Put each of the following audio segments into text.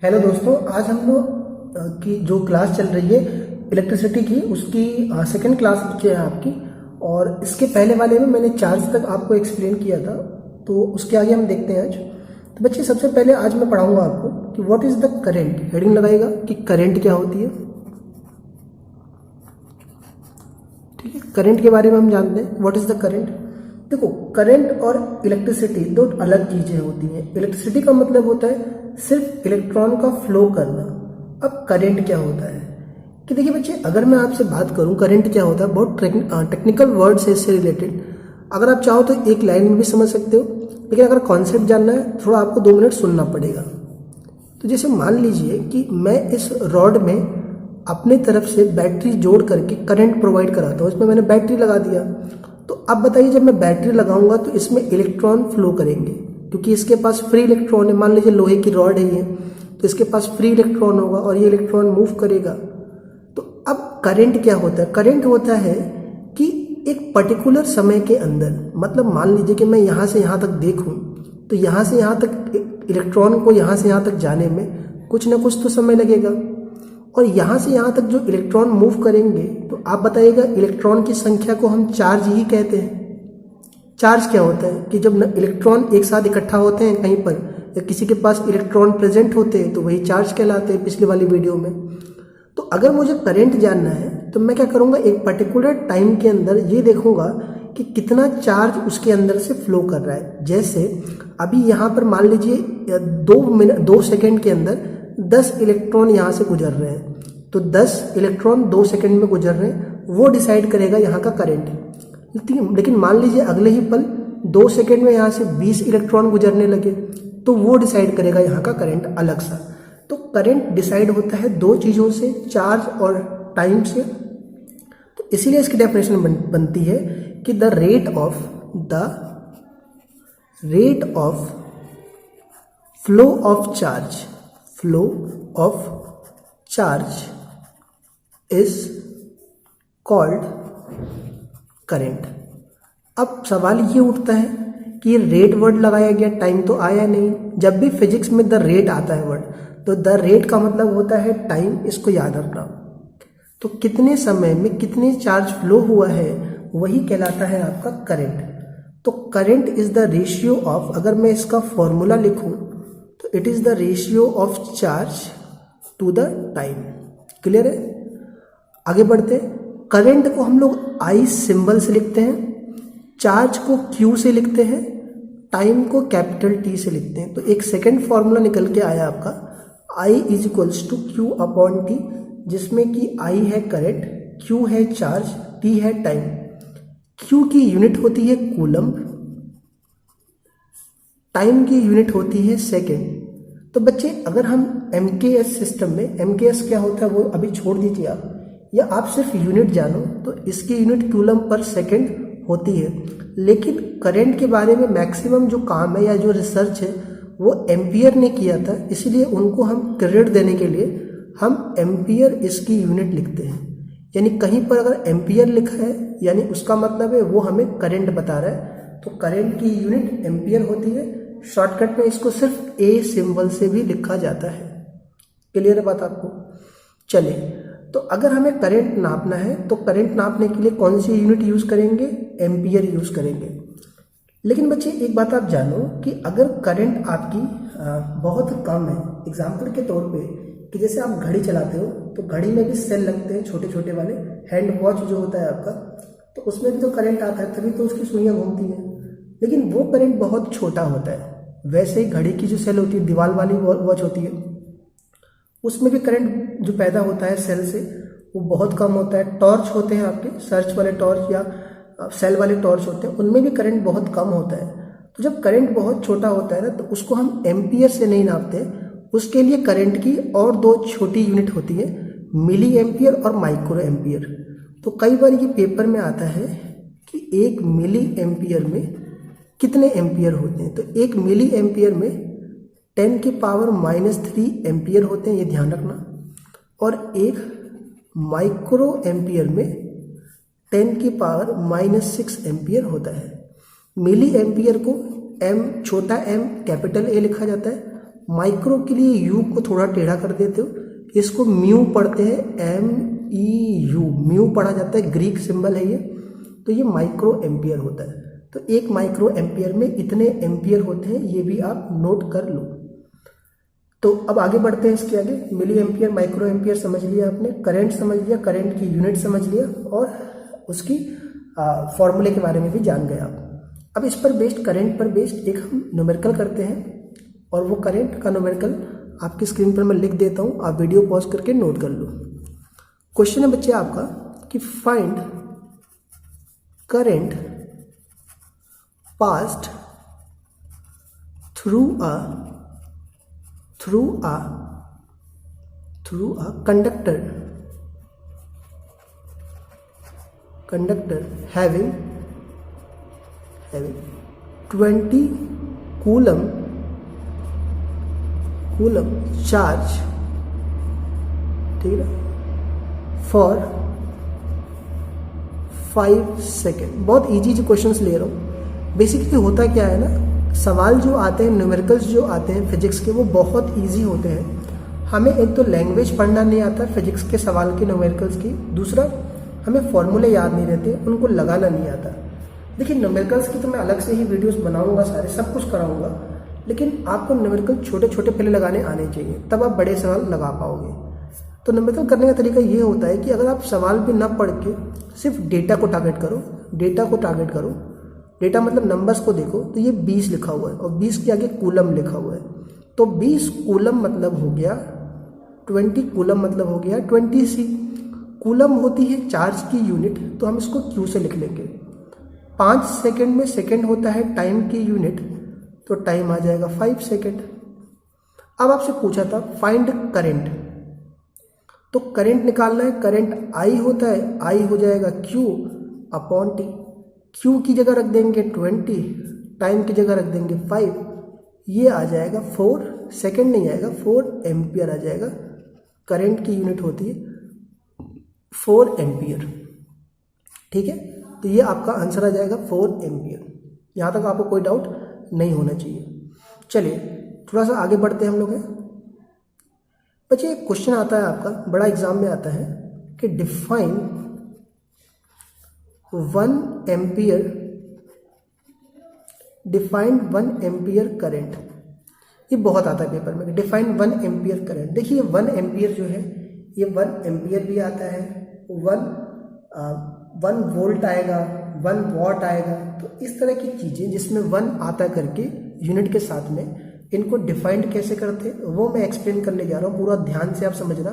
Hello दोस्तों, आज हम लोग की जो क्लास चल रही है इलेक्ट्रिसिटी की, उसकी सेकंड क्लास बच्चे है आपकी। और इसके पहले वाले में मैंने चार्ज तक आपको एक्सप्लेन किया था, तो उसके आगे हम देखते हैं आज। तो बच्चे सबसे पहले आज मैं पढ़ाऊंगा आपको कि what is the current. Heading लगाएगा कि करंट क्या होती है। ठीक है, करंट के बारे में हम जानते हैं व्हाट इज द करंट। देखो, करंट और इलेक्ट्रिसिटी दो अलग चीजें होती हैं। इलेक्ट्रिसिटी का मतलब होता है सिर्फ इलेक्ट्रॉन का फ्लो करना। अब करंट क्या होता है कि देखिए बच्चे, अगर मैं आपसे बात करूं करंट क्या होता है, बहुत टेक्निकल वर्ड्स है इससे रिलेटेड। अगर आप चाहो तो एक लाइन में भी समझ सकते हो, लेकिन अगर कॉन्सेप्ट जानना है थोड़ा आपको 2 मिनट सुनना पड़ेगा। तो जैसे मान लीजिए कि मैं इस रॉड में अपने तरफ से बैटरी जोड़ करके करंट प्रोवाइड कराता हूँ। इसमें मैंने बैटरी लगा दिया, तो अब बताइए जब मैं बैटरी लगाऊंगा तो इसमें इलेक्ट्रॉन फ्लो करेंगे, क्योंकि इसके पास फ्री इलेक्ट्रॉन है। मान लीजिए लोहे की रॉड है ये, तो इसके पास फ्री इलेक्ट्रॉन होगा और ये इलेक्ट्रॉन मूव करेगा। तो अब करंट क्या होता है? करंट होता है कि एक पर्टिकुलर समय के अंदर, मतलब मान लीजिए कि मैं यहाँ से यहाँ तक देखूँ, तो यहाँ से यहाँ तक इलेक्ट्रॉन को यहाँ से यहाँ तक जाने में कुछ ना कुछ तो समय लगेगा। और यहाँ से यहाँ तक जो इलेक्ट्रॉन मूव करेंगे, तो आप बताइएगा इलेक्ट्रॉन की संख्या को हम चार्ज ही कहते हैं। चार्ज क्या होता है कि जब इलेक्ट्रॉन एक साथ इकट्ठा होते हैं कहीं पर, या किसी के पास इलेक्ट्रॉन प्रेजेंट होते हैं, तो वही चार्ज कहलाते हैं पिछले वाली वीडियो में। तो अगर मुझे करंट जानना है तो मैं क्या करूँगा, एक पर्टिकुलर टाइम के अंदर ये देखूंगा कि कितना चार्ज उसके अंदर से फ्लो कर रहा है। जैसे अभी यहाँ पर मान लीजिए 2 सेकेंड के अंदर 10 इलेक्ट्रॉन यहाँ से गुजर रहे हैं, तो 10 इलेक्ट्रॉन 2 सेकेंड में गुजर रहे हैं, वो डिसाइड करेगा यहाँ का करंट। लेकिन मान लीजिए अगले ही पल 2 सेकेंड में यहाँ से 20 इलेक्ट्रॉन गुजरने लगे, तो वो डिसाइड करेगा यहाँ का करंट अलग सा। तो करंट डिसाइड होता है 2 चीज़ों से, चार्ज और टाइम से। तो इसीलिए इसकी डेफिनेशन बनती है कि the rate of flow of charge is called current. अब सवाल ये उठता है कि ये रेट वर्ड लगाया गया, टाइम तो आया नहीं। जब भी फिजिक्स में द रेट आता है वर्ड, तो द रेट का मतलब होता है टाइम, इसको याद रखना। तो कितने समय में कितने चार्ज फ्लो हुआ है, वही कहलाता है आपका करंट। तो current is the ratio of, अगर मैं इसका फॉर्मूला लिखूं तो it is the ratio of charge to the time. Clear है? आगे बढ़ते। करंट को हम लोग I सिंबल से लिखते हैं, चार्ज को Q से लिखते हैं, टाइम को कैपिटल T से लिखते हैं। तो एक सेकंड फॉर्मूला निकल के आया आपका, I is equals to Q upon T, जिसमें कि I है करंट, Q है चार्ज, T है टाइम। Q की यूनिट होती है कूलम्ब, टाइम की यूनिट होती है सेकेंड। तो बच्चे अगर हम MKS सिस्टम में, MKS क्या होता है वो अभी छोड़ दीजिए आप, या आप सिर्फ यूनिट जानो तो इसकी यूनिट कूलम्ब पर सेकेंड होती है। लेकिन करंट के बारे में मैक्सिमम जो काम है या जो रिसर्च है वो एम्पियर ने किया था, इसलिए उनको हम क्रेडिट देने के लिए हम एम्पियर इसकी यूनिट लिखते हैं। यानी कहीं पर अगर एम्पियर लिखा है यानी उसका मतलब है वो हमें करंट बता रहा है। तो करंट की यूनिट एम्पियर होती है। शॉर्टकट में इसको सिर्फ A सिंबल से भी लिखा जाता है। क्लियर है बात आपको? चलिए, तो अगर हमें करंट नापना है तो करंट नापने के लिए कौन सी यूनिट यूज करेंगे? एम्पियर यूज करेंगे। लेकिन बच्चे एक बात आप जानो कि अगर करंट आपकी बहुत कम है, एग्जाम्पल के तौर पे कि जैसे आप घड़ी चलाते हो तो घड़ी में भी सेल लगते हैं छोटे छोटे वाले, हैंड वॉच जो होता है आपका, तो उसमें भी तो करंट आता है, तभी तो उसकी सुइयां घूमती हैं। लेकिन वो करंट बहुत छोटा होता है। वैसे ही घड़ी की जो सेल होती है, दीवार वाली वॉच होती है, उसमें भी करंट जो पैदा होता है सेल से वो बहुत कम होता है। टॉर्च होते हैं आपके, सर्च वाले टॉर्च या सेल वाले टॉर्च होते हैं, उनमें भी करंट बहुत कम होता है। तो जब करंट बहुत छोटा होता है ना, तो उसको हम एम्पियर से नहीं नापते। उसके लिए करंट की और 2 छोटी यूनिट होती है, मिली एम्पियर और माइक्रो एम्पियर। तो कई बार ये पेपर में आता है कि 1 मिली एम्पियर में कितने एम्पियर होते हैं। तो 1 मिली एम्पियर में 10 की पावर -3 एम्पियर होते हैं, ये ध्यान रखना। और 1 माइक्रो एम्पियर में 10 की पावर -6 एम्पियर होता है। मिली एम्पियर को M छोटा m कैपिटल A लिखा जाता है, माइक्रो के लिए यू को थोड़ा टेढ़ा कर देते हो, इसको म्यू पढ़ते हैं, MEU, म्यू पढ़ा जाता है, ग्रीक सिंबल है ये। तो ये माइक्रो एम्पियर होता है। तो एक माइक्रो एम्पियर में इतने एम्पियर होते हैं, ये भी आप नोट कर लो। तो अब आगे बढ़ते हैं इसके आगे। मिली एम्पियर, माइक्रो एम्पियर समझ लिया आपने, करंट समझ लिया, करंट की यूनिट समझ लिया, और उसकी फॉर्मूले के बारे में भी जान गए आप। अब इस पर बेस्ड, करंट पर बेस्ड एक हम न्यूमेरिकल करते हैं, और वो करंट का न्यूमेरिकल आपकी स्क्रीन पर मैं लिख देता हूँ, आप वीडियो पॉज करके नोट कर लो। क्वेश्चन है बच्चे आपका कि find current passed through a conductor having 20 coulomb charge, ठीक है, फॉर 5 सेकेंड। बहुत इजी जो क्वेश्चंस ले रहा हूँ। बेसिकली होता क्या है ना, सवाल जो आते हैं, न्यूमेरिकल्स जो आते हैं फिजिक्स के, वो बहुत इजी होते हैं। हमें एक तो लैंग्वेज पढ़ना नहीं आता फिजिक्स के सवाल के, न्यूमेरिकल्स की, दूसरा हमें फॉर्मूले याद नहीं रहते, उनको लगाना नहीं आता। देखिए न्यूमेरिकल्स की तो मैं अलग से ही वीडियोस बनाऊंगा, सारे सब कुछ कराऊंगा, लेकिन आपको न्यूमेरिकल छोटे छोटे पहले लगाने आने चाहिए, तब आप बड़े सवाल लगा पाओगे। तो न्यूमेरिकल करने का तरीका ये होता है कि अगर आप सवाल भी ना पढ़ के सिर्फ डेटा को टारगेट करो, डेटा मतलब नंबर्स को देखो, तो ये 20 लिखा हुआ है और 20 के आगे कूलम लिखा हुआ है, तो 20 कूलम मतलब हो गया 20 कूलम मतलब हो गया 20C। कूलम होती है चार्ज की यूनिट, तो हम इसको Q से लिख लेंगे। 5 सेकेंड में सेकेंड होता है टाइम की यूनिट, तो टाइम आ जाएगा 5 सेकेंड। अब आपसे पूछा था फाइंड करंट, तो करंट निकालना है, करंट I होता है, I हो जाएगा Q अपॉन T। Q की जगह रख देंगे 20, टाइम की जगह रख देंगे 5, ये आ जाएगा 4 सेकेंड नहीं आएगा, 4 एम्पियर आ जाएगा। करंट की यूनिट होती है 4 एम्पियर, ठीक है। तो ये आपका आंसर आ जाएगा 4 एम्पियर। यहाँ तक आपको कोई डाउट नहीं होना चाहिए। चलिए थोड़ा सा आगे बढ़ते हैं हम लोग हैं। बच्चे एक क्वेश्चन आता है आपका, बड़ा एग्जाम में आता है कि डिफाइन 1 एम्पियर करंट। ये बहुत आता है पेपर में, डिफाइन 1 एम्पियर करंट। देखिए 1 एम्पियर जो है, ये 1 एम्पियर भी आता है, 1 वोल्ट आएगा, 1 वॉट आएगा। तो इस तरह की चीज़ें जिसमें 1 आता करके यूनिट के साथ में, इनको डिफाइंड कैसे करते हैं वो मैं एक्सप्लेन करने जा रहा हूँ, पूरा ध्यान से आप समझना।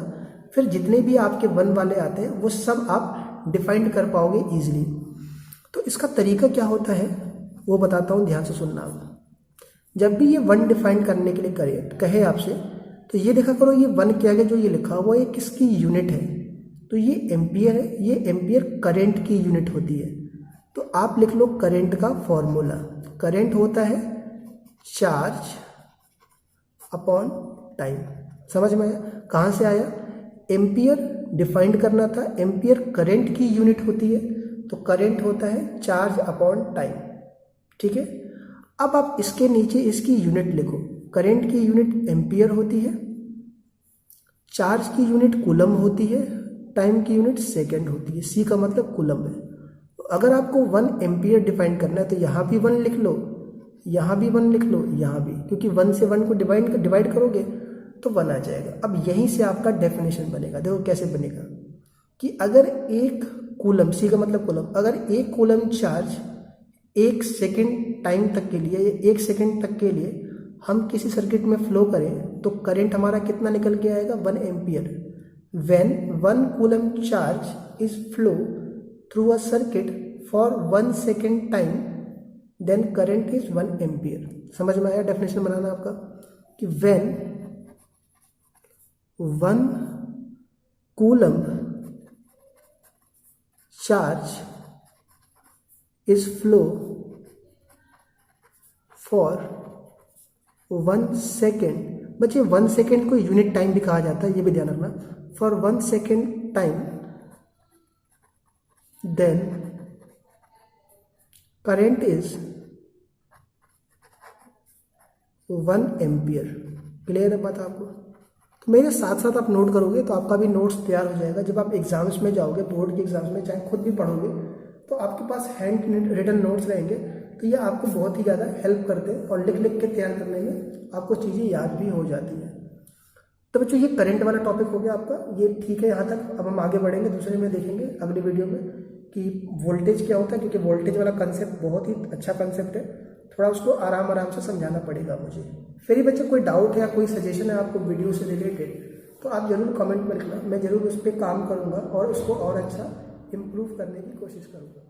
फिर जितने भी आपके 1 वाले आते हैं वो सब आप डिफाइंड कर पाओगे ईजिली। तो इसका तरीका क्या होता है वो बताता हूँ, ध्यान से सुनना आप। जब भी ये 1 डिफाइन करने के लिए कहे आपसे, तो ये देखा करो, ये 1 के आगे जो ये लिखा हुआ है ये किसकी यूनिट है, तो ये एम्पियर है, ये एम्पियर करंट की यूनिट होती है। तो आप लिख लो करंट का फॉर्मूला। करंट होता है चार्ज अपॉन टाइम। समझ में आया कहाँ से आया? एम्पियर डिफाइंड करना था, एम्पियर करंट की यूनिट होती है, तो करंट होता है चार्ज अपॉन टाइम, ठीक है। अब आप इसके नीचे इसकी यूनिट लिखो। करंट की यूनिट एम्पियर होती है, चार्ज की यूनिट कूलम होती है, टाइम की यूनिट सेकेंड होती है। सी का मतलब कूलम है। तो अगर आपको 1 एम्पियर डिफाइन करना है तो यहाँ भी 1 लिख लो, यहाँ भी 1 लिख लो, यहाँ भी, क्योंकि 1 से 1 को डिवाइड करोगे तो 1 आ जाएगा। अब यहीं से आपका डेफिनेशन बनेगा। देखो कैसे बनेगा कि अगर एक कूलम, सी का मतलब कूलम, अगर एक कूलम चार्ज 1 सेकेंड टाइम तक के लिए, 1 सेकेंड तक के लिए हम किसी सर्किट में फ्लो करें, तो करंट हमारा कितना निकल के आएगा? 1 ampere. When 1 coulomb charge is flow through a circuit for 1 second time, then current is 1 ampere। समझ में आया डेफिनेशन बनाना आपका कि when 1 coulomb charge is flow for 1 second। बच्चे 1 सेकेंड को यूनिट टाइम भी कहा जाता है, ये भी ध्यान रखना। For 1 second time then current is 1 ampere. Clear है बात आपको? तो मेरे साथ साथ आप नोट करोगे तो आपका भी नोट्स तैयार हो जाएगा। जब आप एग्जाम्स में जाओगे, बोर्ड के एग्जाम्स में, चाहे खुद भी पढ़ोगे, तो आपके पास हैंड रिटन नोट्स रहेंगे, तो ये आपको बहुत ही ज़्यादा हेल्प करते हैं और लिख लिख के तैयार करने में आपको चीज़ें याद भी हो जाती हैं। तो बच्चों ये करंट वाला टॉपिक हो गया आपका, ये ठीक है यहाँ तक। अब हम आगे बढ़ेंगे, दूसरे में देखेंगे अगली वीडियो में कि वोल्टेज क्या होता है, क्योंकि वोल्टेज वाला कंसेप्ट बहुत ही अच्छा कंसेप्ट है, थोड़ा उसको आराम आराम से समझाना पड़ेगा मुझे। फिर ही बच्चों कोई डाउट है या कोई सजेशन है आपको वीडियो से रिलेटेड, तो आप जरूर कमेंट में लिखना, मैं जरूर उस पर काम करूँगा और उसको और अच्छा इम्प्रूव करने की कोशिश करूँगा।